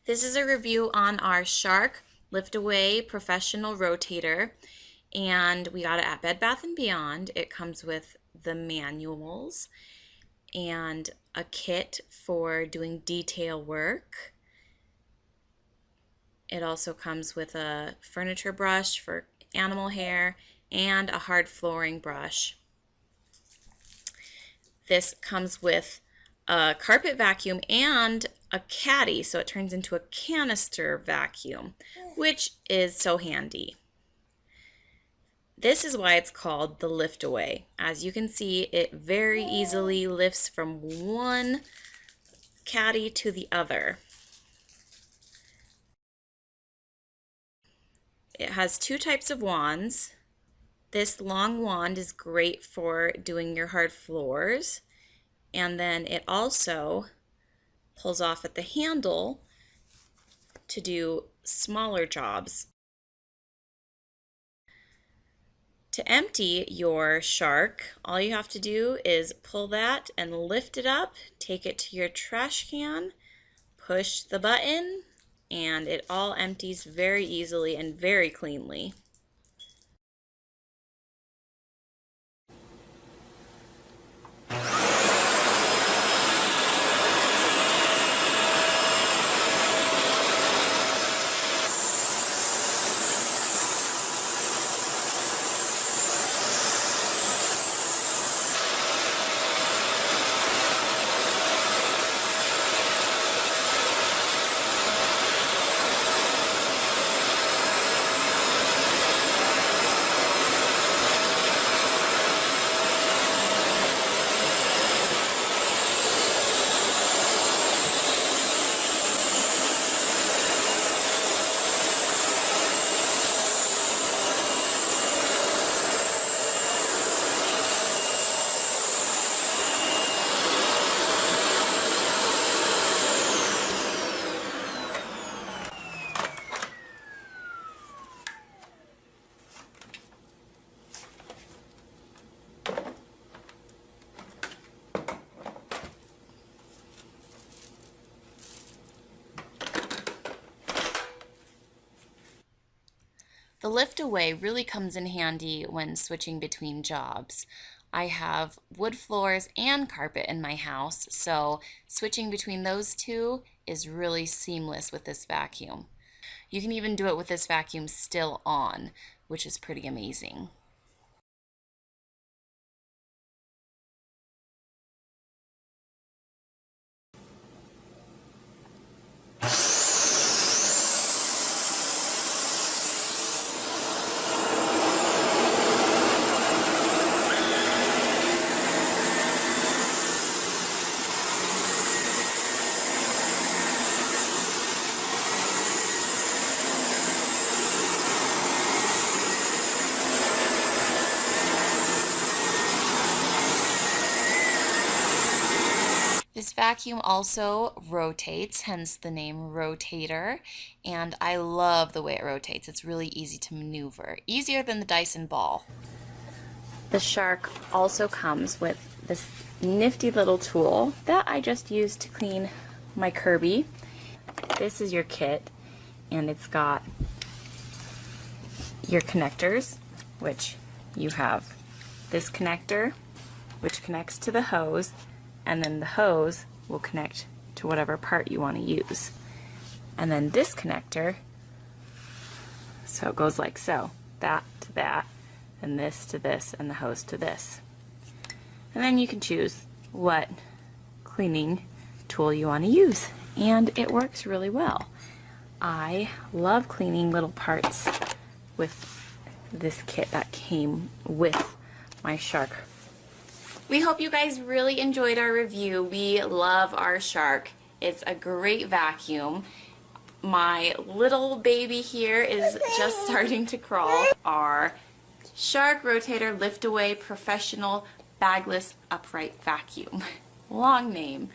This is a review on our Shark Lift Away Professional Rotator, and we got it at Bed Bath & Beyond. It comes with the manuals and a kit for doing detail work. It also comes with a furniture brush for animal hair and a hard flooring brush. This comes with a carpet vacuum and a caddy, so it turns into a canister vacuum, which is so handy. This is why it's called the Lift Away. As you can see, it very easily lifts from one caddy to the other. It has two types of wands. This long wand is great for doing your hard floors, and then it also pulls off at the handle to do smaller jobs. To empty your Shark, all you have to do is pull that and lift it up, take it to your trash can, push the button, and it all empties very easily and very cleanly. The lift away really comes in handy when switching between jobs. I have wood floors and carpet in my house, so switching between those two is really seamless with this vacuum. You can even do it with this vacuum still on, which is pretty amazing. This vacuum also rotates, hence the name Rotator, and I love the way it rotates. It's really easy to maneuver, easier than the Dyson ball. The Shark also comes with this nifty little tool that I just used to clean my Kirby. This is your kit, and it's got your connectors, which you have this connector, which connects to the hose, and then the hose will connect to whatever part you want to use. And then this connector, so it goes like so, that to that, and this to this, and the hose to this. And then you can choose what cleaning tool you want to use, and it works really well. I love cleaning little parts with this kit that came with my Shark. We hope you guys really enjoyed our review. We love our Shark. It's a great vacuum. My little baby here is just starting to crawl. Our Shark Rotator Lift Away Professional Bagless Upright Vacuum. Long name,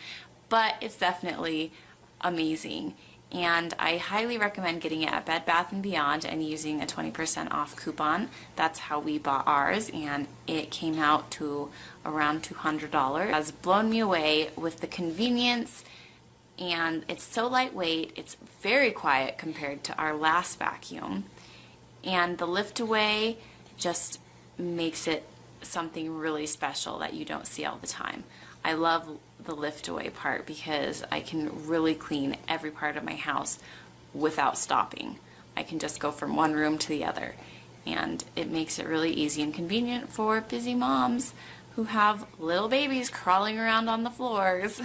but it's definitely amazing. And I highly recommend getting it at Bed Bath & Beyond and using a 20% off coupon. That's how we bought ours, and it came out to around $200. It has blown me away with the convenience and it's so lightweight, it's very quiet compared to our last vacuum, and the lift away just makes it something really special that you don't see all the time. I love the lift away part because I can really clean every part of my house without stopping. I can just go from one room to the other, and it makes it really easy and convenient for busy moms who have little babies crawling around on the floors.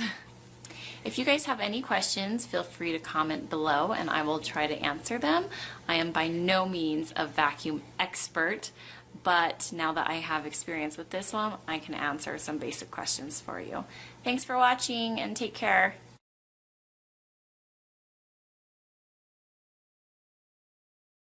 If you guys have any questions, feel free to comment below and I will try to answer them. I am by no means a vacuum expert, but now that I have experience with this one, I can answer some basic questions for you. Thanks for watching and take care.